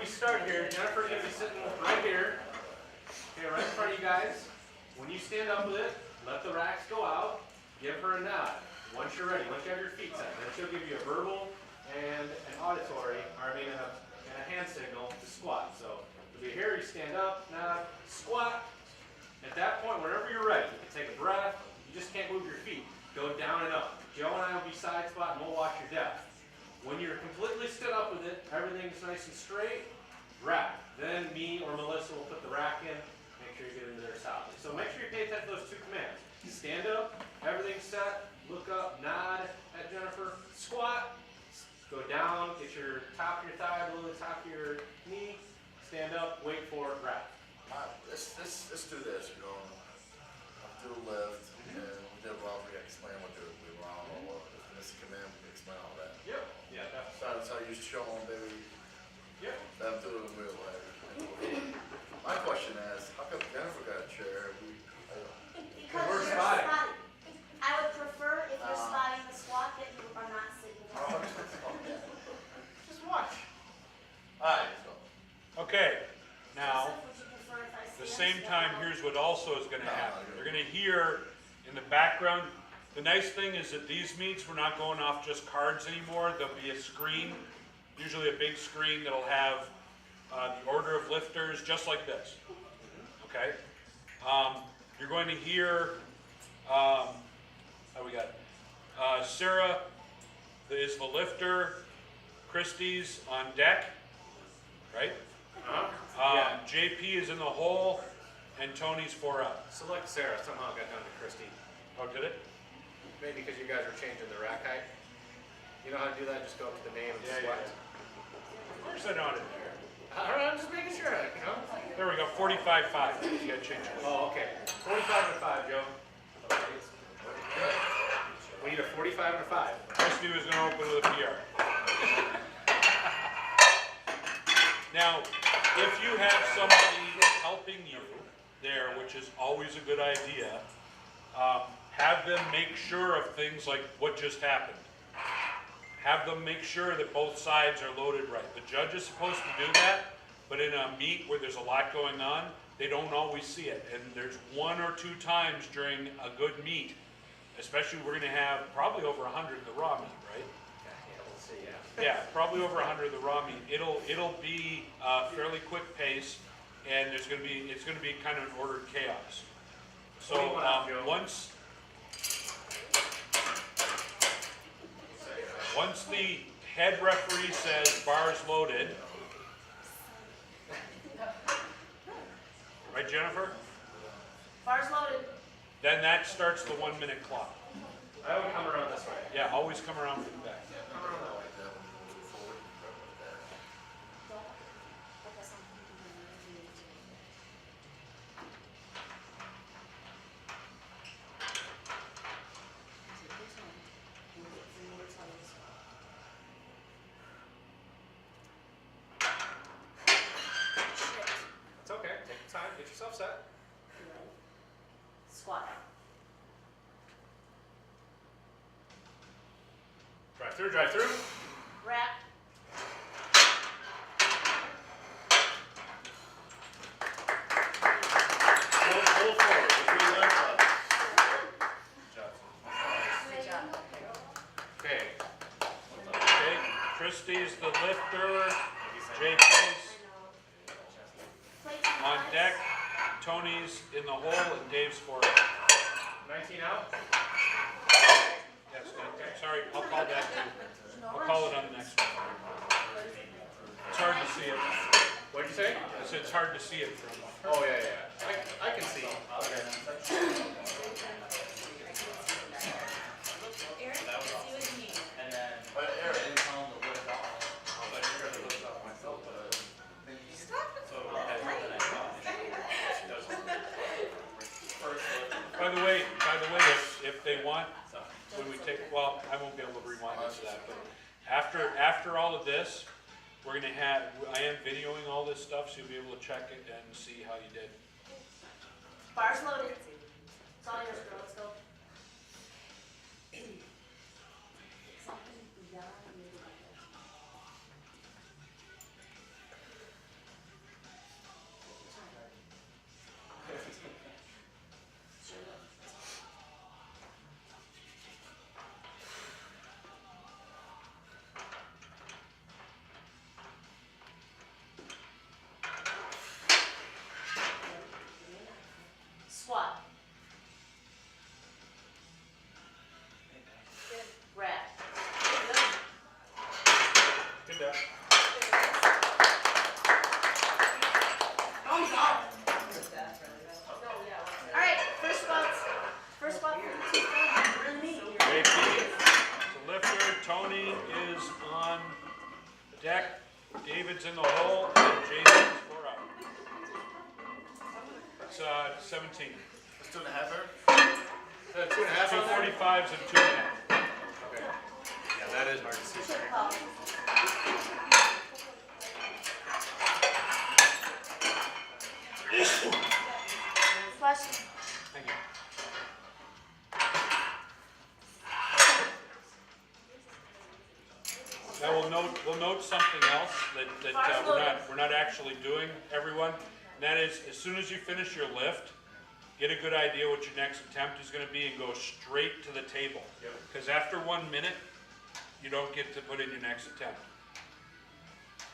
start here, Jennifer's going to be sitting right here. Okay, right in front of you guys. When you stand up with it, let the racks go out. Give her a nod. Once you're ready, once you have your feet set, then she'll give you a verbal and an auditory, or I mean a hand signal to squat. So if you hear, you stand up, nod, squat. At that point, whenever you're ready, you can take a breath. You just can't move your feet. Go down and up. Joe and I will be side squat and we'll watch your depth. When you're completely stood up with it, everything's nice and straight, rack. Then me or Melissa will put the rack in, make sure you get into there solidly. So make sure you pay attention to those two commands. Stand up, everything's set, look up, nod at Jennifer, squat, go down, get your top of your thigh below the top of your knee, stand up, wait for it, rack. Let's do this, you know. Do the lift, and we did well, we can explain what we wrong, or if this command, we can explain all that. Yep. Yeah, definitely. So that's how you show them, baby. Yep. Them do it in real life. My question is, how come Jennifer got a chair? Because we're you're spotting. I would prefer if you're spotting the squat that you are not sitting down. Just watch. Alright, so. Okay, now, Joseph, would you prefer if I at the stand same still? time, here's what also is going to happen. You're going to hear in the background. The nice thing is that these meets, we're not going off just cards anymore. There'll be a screen, usually a big screen that'll have the order of lifters, just like this. Okay? You're going to hear, how we got Sarah is the lifter, Christy's on deck, right? Yeah. JP is in the hole, and Tony's 4 up. Select Sarah. Somehow got down to Christy. Oh, did it? Maybe because you guys are changing the rack height. You know how to do that? Just go up to the name and select. Of course I know how to do it. I don't know, I'm just making sure, you know? There we go, 45.5. You gotta change it. Oh, okay. 45 and a 5, Joe. Okay. We need a 45 and a 5. Christy was gonna open with a PR. Now, if you have somebody helping you there, which is always a good idea, have them make sure of things like what just happened. Have them make sure that both sides are loaded right. The judge is supposed to do that, but in a meet where there's a lot going on, they don't always see it. And there's 1 or 2 times during a good meet, especially we're gonna have probably over 100 the raw meet, right? Yeah, we'll see, yeah. Yeah, probably over 100 the raw meat. It'll be a fairly quick pace, and it's gonna be kind of an ordered chaos. So once the head referee says bars loaded, right, Jennifer? Bars loaded. Then that starts the 1 minute clock. I would come around this way. Yeah, always come around from the back. Come around that way. Don't focus on thinking. It's okay. Take your time. Get yourself set. Squat. Drive through, drive through. Wrap. Pull forward. Between legs up. Good job. Okay. Okay, Christie's the lifter, JP's on deck, Tony's in the hole, and Dave's 4 up. 19 out. Yes, okay, sorry, I'll call that too. I'll call it on the next one. It's hard to see it. What'd you say? I said it's hard to see it from. Oh, yeah, yeah. I can see. Okay. Eric, see what you need. And then But I Eric, didn't tell him to lift off. But I figured to lift off myself, but Stop it. so that's something I thought. She doesn't. First lift. By the way, if they want, when we take, well, I won't be able to rewind this to that, but after all of this, we're gonna have, I am videoing all this stuff, so you'll be able to check it and see how you did. Bars loaded. It's all yours, girl. Let's go. Something beyond your David's in the hole, and Jason's 4 out. It's 17. It's 2.5 here? 2.5 Two on there? 45s and 2.5. Okay. Yeah, that is hard to see. Chip ball. Question. Thank you. Now we'll note something else that we're not actually doing, everyone. And that is, as soon as you finish your lift, get a good idea what your next attempt is going to be and go straight to the table. Yep. Because after 1 minute, you don't get to put in your next attempt.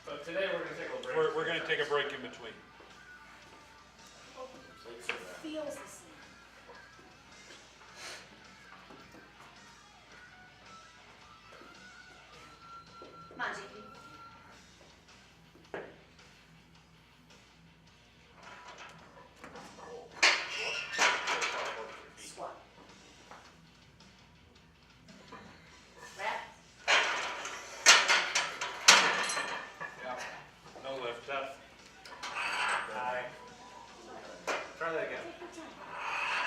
But today we're going to take a break. We're going to take a break in between. Feels the same. Come on, JP. Squat. Wrap. Yeah. No lift. Left. High. Try that again.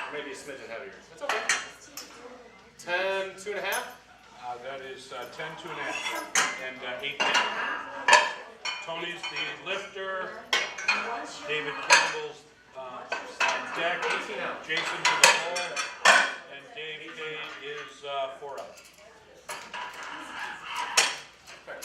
Or maybe a smidgen heavier. That's okay. 10, 2.5. That is 10, 2.5, and 8, 10. Tony's the lifter. David Campbell's deck. 18 out. Jason's in the hole, and Dave K is 4 out. Like,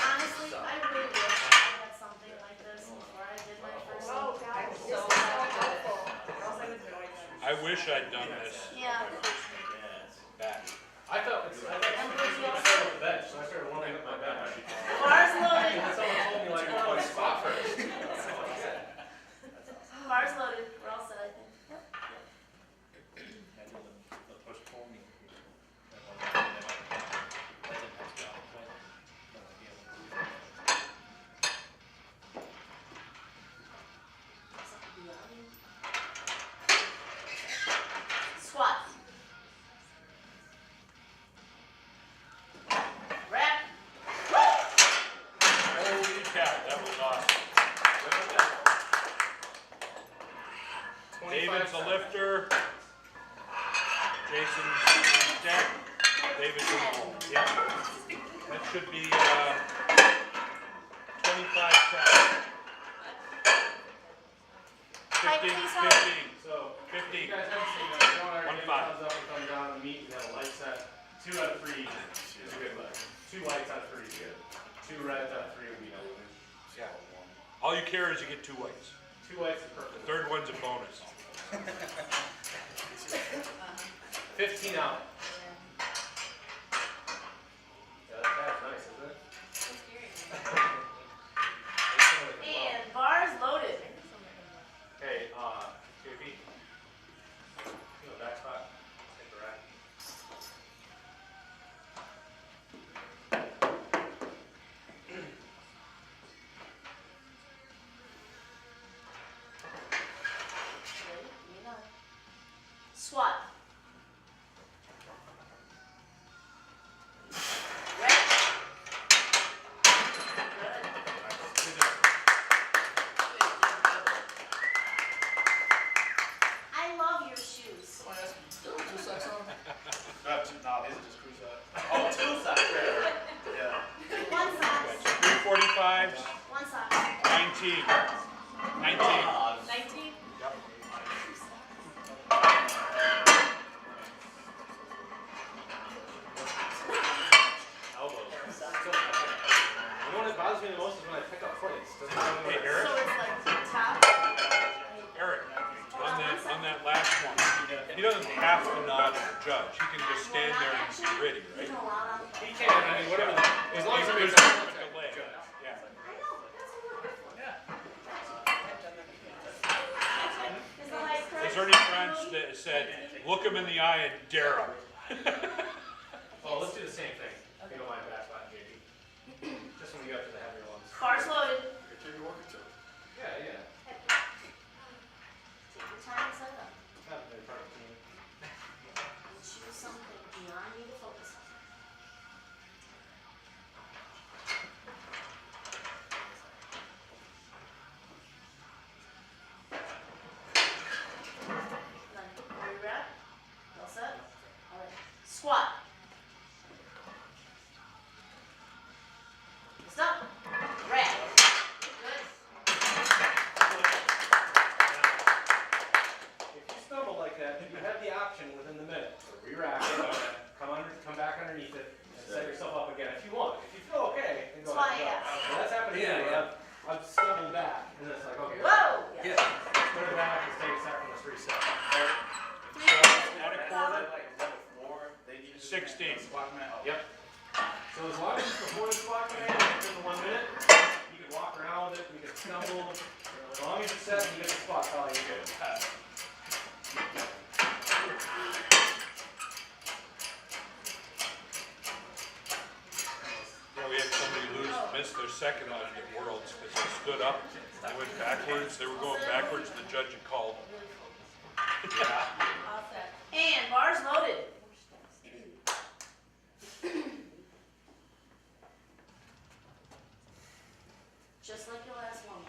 honestly, I really wish I had something like this before I did my first I'm so hopeful. Or else I would know I wish I'd done this Yeah. my first back. I thought I started with the bench, so I started warming up my bench. Bars loaded. And someone told me like, oh, squat first. Bars loaded. We're all set, I think. Squat. Wrap. Holy cow, that was awesome. David's the lifter. Jason's the deck. David's in the hole. Yeah. That should be 25 taps. Hi, 15, please help. 15, So, if 15. you guys haven't seen that, you don't ever 1, get 5. thumbs up and come down and meet and have a light set. 2 out of 3 is a good lift. 2 lights out of 3 is good. 2 reds out of 3 would be no limit. Yeah. All you care is you get 2 whites. 2 lights is The perfect. third one's a bonus. 15 out. Yeah, that's nice, isn't it? And bars loaded. Hey, JP. Back spot. Take the rack. Squat. Wrap. Good. I love your shoes. Can I ask you, 2 socks on? No, these are just cruise up. Oh, 2 socks, yeah. One sock. 345s, One sock. 19. 19. 19? Yep. Elbows. You know what bothers me the most is when I pick up plates. Doesn't matter Hey, what Eric? So it's like top. Eric, on that last one, he doesn't have to nod at the judge. He can just stand there and be ready, right? He can, I mean, whatever. As long as it There's makes a sense. delay. Yeah. Is there any friends that said, look him in the eye and dare him? Well, let's do the same thing. If you don't mind back spot, JP. Just when you get up to the heavier ones. Bars loaded. You're taking work too. Yeah, yeah. Take your time and set it up. Haven't been part of the team. And choose something beyond you to focus on. just before the squat command, within the 1 minute. You can walk around with it, you can stumble. As long as it's set and you get the squat call, you're good. Yeah, we had somebody miss their second on it at Worlds because they stood up, they went backwards, they were going backwards, and the judge had called. And bars loaded. Just like your last one.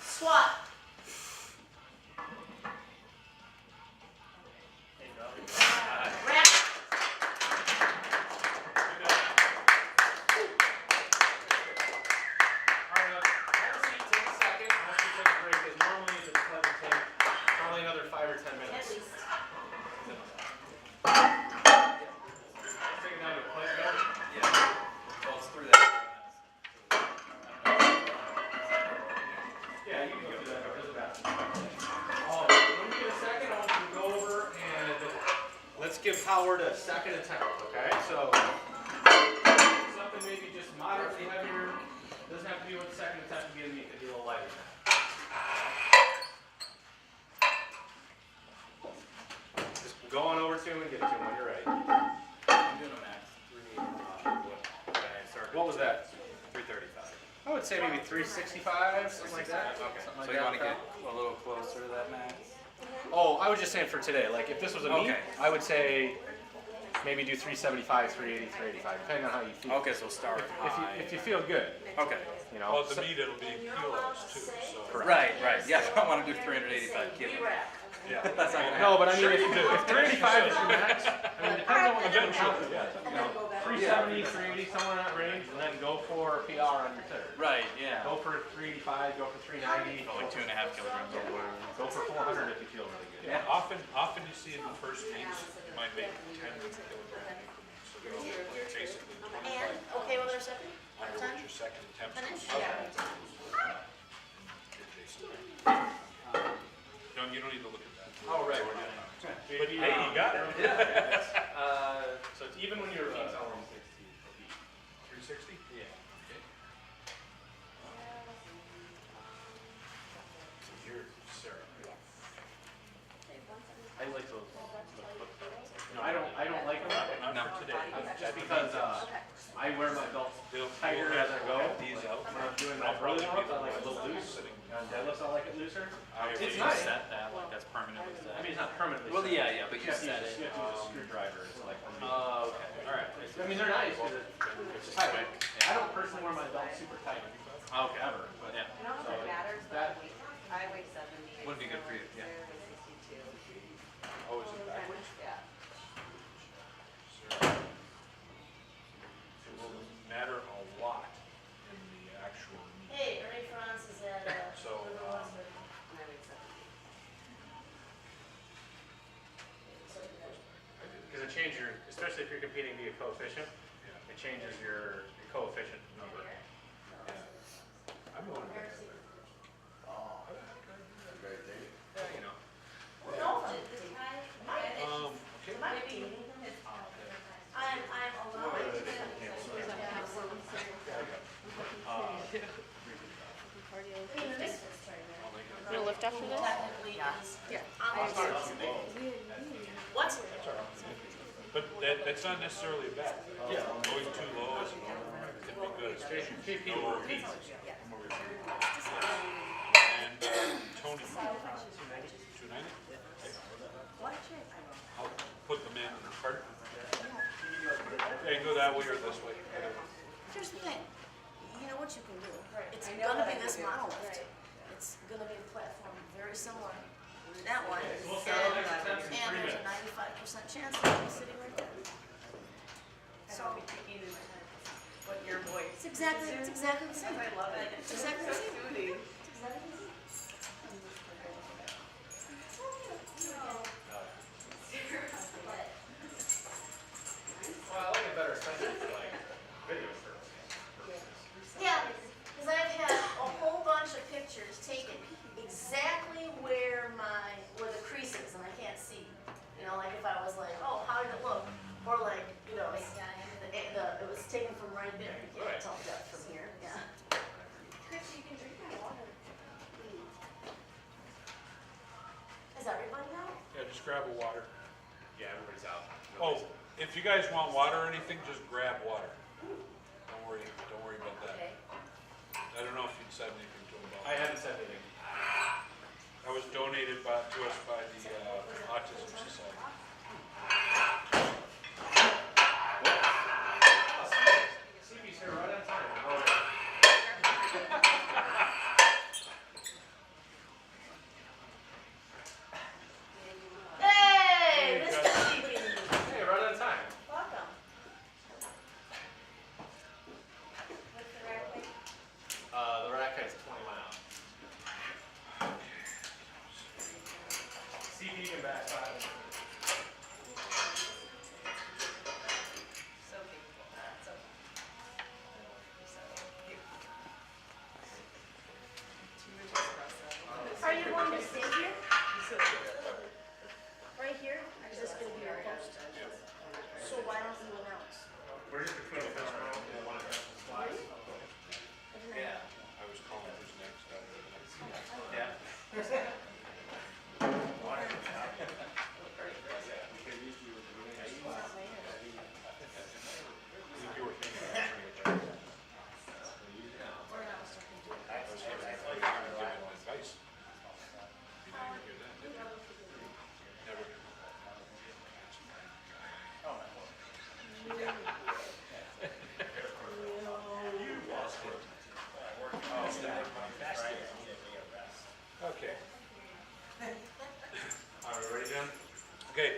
Squat. Wrap. At least. Well, it's through that. Yeah, you can go through that. It doesn't matter. When we get a second, I want you to go over and let's give Howard a second attempt, okay? So, something maybe just moderately heavier. Doesn't have to be with the second attempt to be in the could be a little lighter. Just go on over to him and get to him when you're ready. I'm doing a max. What was that? 335. I would say maybe 365, something like that. Okay. Something So like you want to that. get a little closer to that max? Oh, I was just saying for today. Like if this was a meet, Okay. I would say maybe do 375, 380, 385, depending on how you feel. Okay, so start high. If you feel good, Okay. you know. Well, at the meet, it'll be in kilos too, so. Right, right. Yeah, I want to do 385 kilos. Re-wrap. Yeah. That's not gonna No, but I mean, Sure if, you do. if 385 is your max, I mean, depends on what you're doing. Eventually, You know, 370, 380, somewhere in that range, and then go for a PR on your third. Right, yeah. Go for 385, go for 390. Oh, like 2.5 kilograms over. Go for 400 if you feel really good. Yeah, often you see in the first meets, you might make 10 kilograms. So they're basically 25 And, okay with our second? under what your second attempt Finish? is. Yeah. No, you don't need to look at that. Oh, right. But hey, you got it. So it's even when you're 360? Yeah. Okay. So you're Sarah. I like those. No, I don't like them. Not for today. Just because I wear my belts They'll tighter as I go. have these out. When I'm doing my I'll early probably ones, I like be a little loose. sitting. On deadlifts, I like it looser. It's You nice. set that, like that's permanently set. I mean, it's not permanently. Well, set. yeah, but you have to set use- it. You have to use a screwdriver. It's like. Oh, okay. All right. I mean, they're nice because it's just tight. I don't personally wear my belt super tight. Okay. Ever. But Yeah. You know if So it matters, that- but I weigh 70. Wouldn't be good for you, yeah. Sarah was 62. Oh, is it backwards? Yeah. It will matter a lot in the actual meet. Hey, Ernie France is at, So, River West. And I weigh 70. Because it changes your, especially if you're competing via coefficient, Yeah. it changes your coefficient number. I'm going to Oh, great day. Yeah, you know. No, okay. I'm allowed to. You wanna lift after this? Technically is on the What? But that's not necessarily bad. Going too low is can be good, especially if you People know repeat. And Tony, 290? I'll put them in the cart. Hey, go that way or this way. Here's the thing, you know what you can do? It's I know gonna what be I this do. monolith. It's gonna be a platform very similar to that one. We'll start the next attempt in 3 And there's a minutes. 95% chance that I'll be sitting right there. So I'll be taking what your voice. It's exactly the same. I love it. It's exactly the same. Soothing. It's exactly the same. Well, I like it better, especially for like video purposes. Yeah, because I've had a whole bunch just grab a water. Yeah, everybody's out. Oh, if you guys want water or anything, just grab water. Don't worry about that. Okay. I don't know if you'd said anything to him about I that. haven't said anything. That was donated to us by the Autism Society. CP's here right on time. Hey, Hey, Mr. Justin. CB. Hey, right on time. Welcome. What's the rack weight? The rack height's 20 miles. CP can back 5. So capable. So. So. Here. Too much espresso. Are you going to stay here? So good. Right here? Or is this going to be your post? So why don't you announce? We're just between the fence row and one of the slides. Yeah. I was calling who's next. Yeah. You were thinking of turning it back. I was giving advice. You didn't hear that, did you? Never. Okay. Are we ready, Jen? Okay.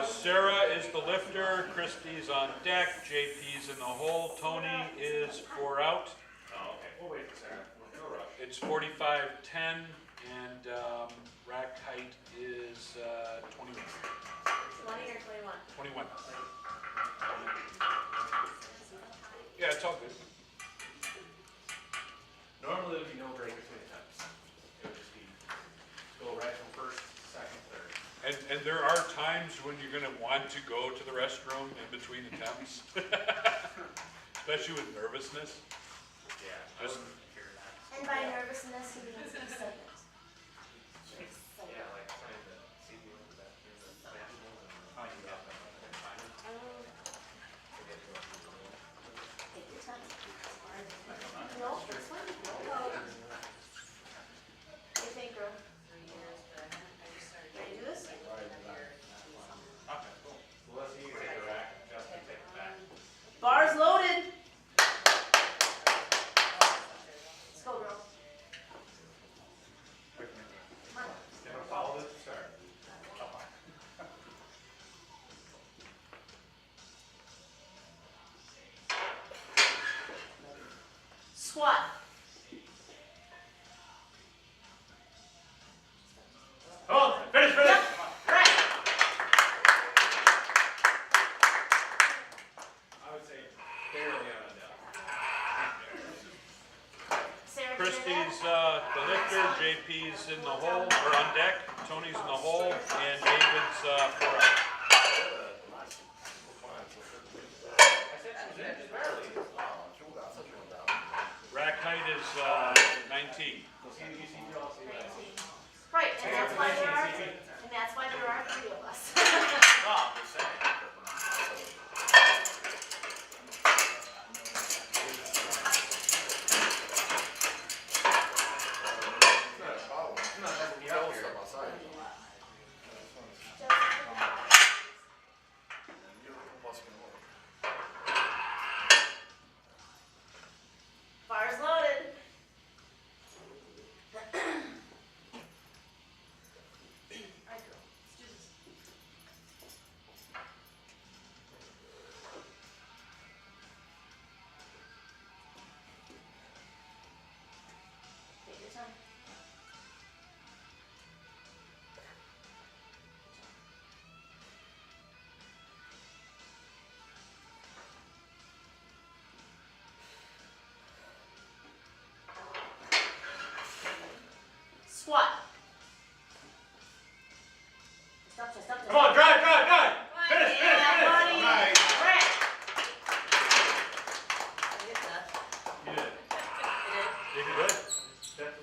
Sarah is the lifter, Christy's on deck, JP's in the hole, Tony is 4 out. Oh, okay. We'll wait for Sarah. No rush. It's 45:10 and rack height is 21. 20 or 21? 21. Yeah, it's all good. Normally there would be no break between attempts. It would just be go right from first, second, third. And there are times when you're going to want to go to the restroom in between attempts, especially with nervousness. Yeah. Just- And by nervousness, he means excitement. Yeah, like trying to see the end of that. Oh, you got that. Take your time. No, it's fine. What do you think, girl? 3 years, but I just started. Ready to do this? Okay, cool. Well, let's see you take the rack. Justin, take it back. Bars loaded. Let's go, girl. Come on. Never follow this to start. Squat. Come on, finish, finish! Right. I would say barely on a depth. Sarah, Christy's the lifter, JP's in the hole, or on deck, Tony's in the hole, and David's 4 out. I said she was in, just barely. Rack height is 19. You see, you all see that. Right, and that's why there are 3 of us. Bars loaded. Alright, girl, let's do this. Take your time. Squat. Stop, stop, stop. Come on, drive, drive, drive! Finish, finish, Yeah, finish! buddy. Right. Right. I get that. You did. You did good.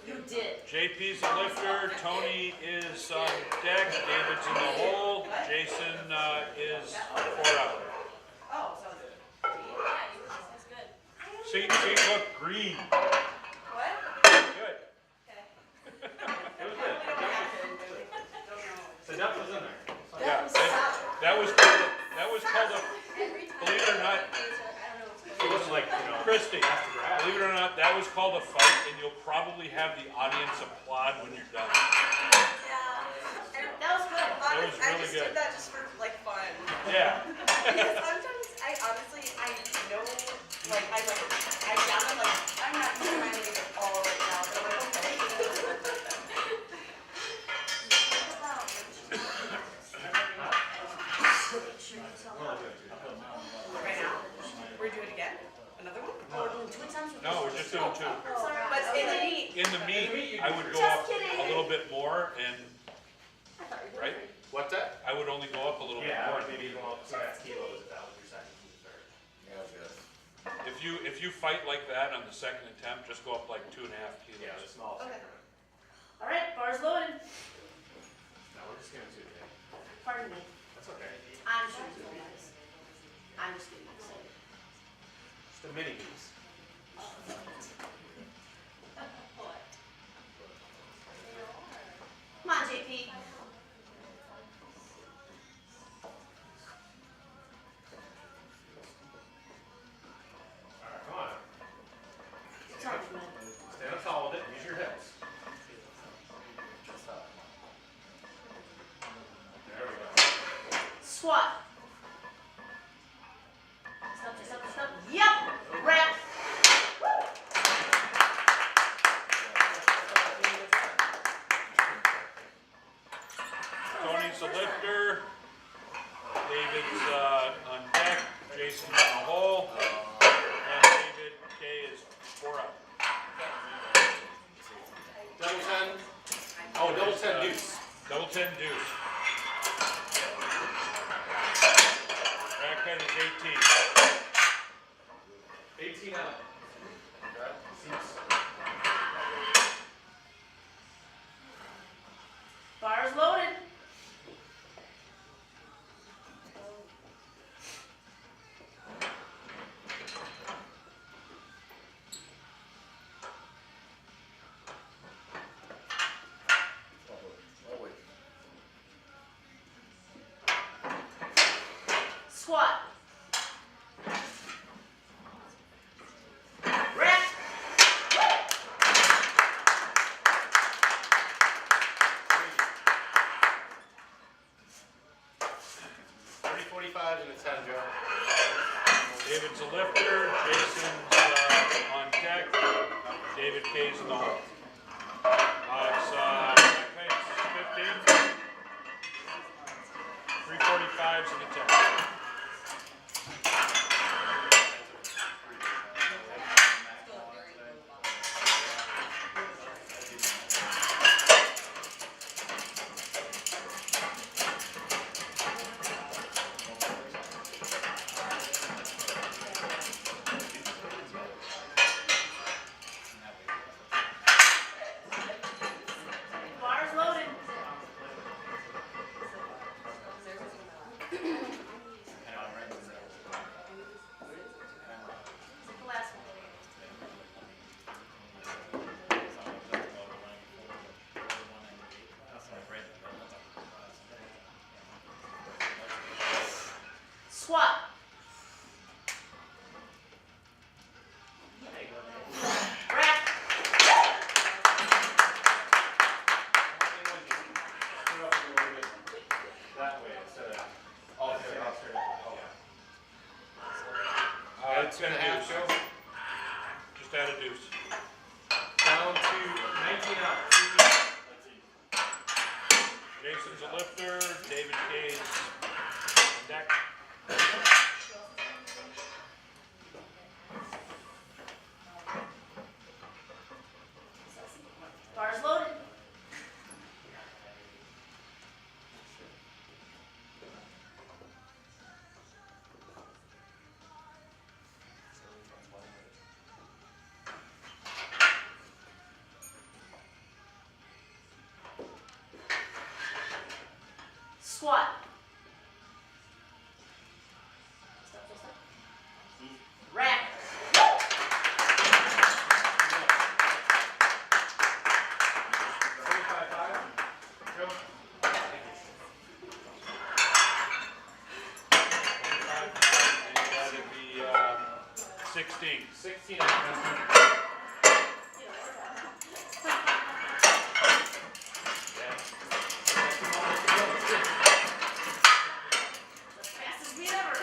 You did. JP's the lifter, Tony is on deck, David's in the hole, Jason is 4 out. Oh, so That's good. See, look, green. what? Good. Okay. It was good. The depth was in there. Yeah, was solid. that was called a, believe it or not, It wasn't like, Christie, has to grab. believe it or not, that was called a fight, and you'll probably have the audience applaud when you're done. Yeah. That was good. That was I really just good. did that just for like fun. Yeah. Because sometimes I honestly know I sound like I'm not trying to get it all right now, but I'm like okay. Right now? We're doing it again? Another one? Oh, we're doing 2 times? No, we're just doing 2. Sorry. But in the meat. In the meat, I would go Just up kidding. a little bit more, and, I thought you were right? What's that? I would only go up a little bit Yeah, more. maybe go up 2.5 kilos if that was your second third. Yeah, that's good. If you fight like that on the second attempt, just go up like 2.5 kilos. Yeah, the small. Okay. All right, bars loaded. No, we're just gonna do it. Pardon me. That's okay. I'm sure you guys. I'm just getting excited. Just a mini piece. Come on, JP. Alright, come on. Charge, man. Stand up tall with it, use your hips. There we go. Squat. Step. Yep. Rep. Tony's the lifter, David's on deck, Jason's in the hole, and David K is 4 out. Double 10. Oh, double 10 deuce. Double 10 deuce. Rack height is 18. 18 out. Okay. Seems. Bars loaded. Oh, wait. Squat. Rep. 45 and a 10, Joe. David's a lifter, Jason's on deck, David K's in the hole. It's rack height is 15, 345s and a 10. Bars loaded. The last one. Squat. Rack. That way instead of. Oh, straight up. It's 10 and a half, Joe. Just add a deuce. Down to 19 out. Jason's a lifter, David K's on deck. Bars loaded. 16. 16 and a half. Yeah. The fastest beat ever.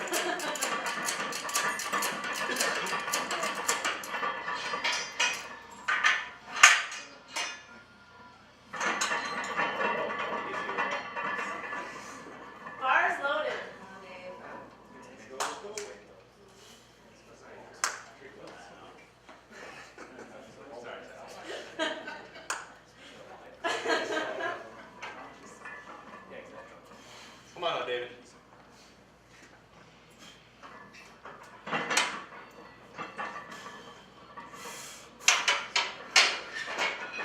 Bars loaded. Come on now, David.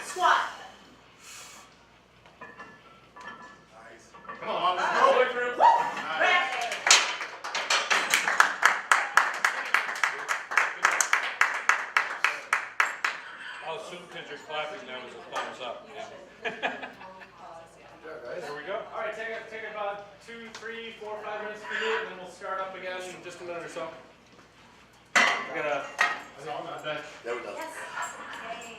Squat. Come on, let's go. Wait for it. Rack. I'll assume because you're clapping, that was a thumbs up. Yeah. There we go. All right, take about 2, 3, 4, 5 minutes to do it, and then we'll start up again in just a minute or so. We're gonna. There we go. Yes. Yay.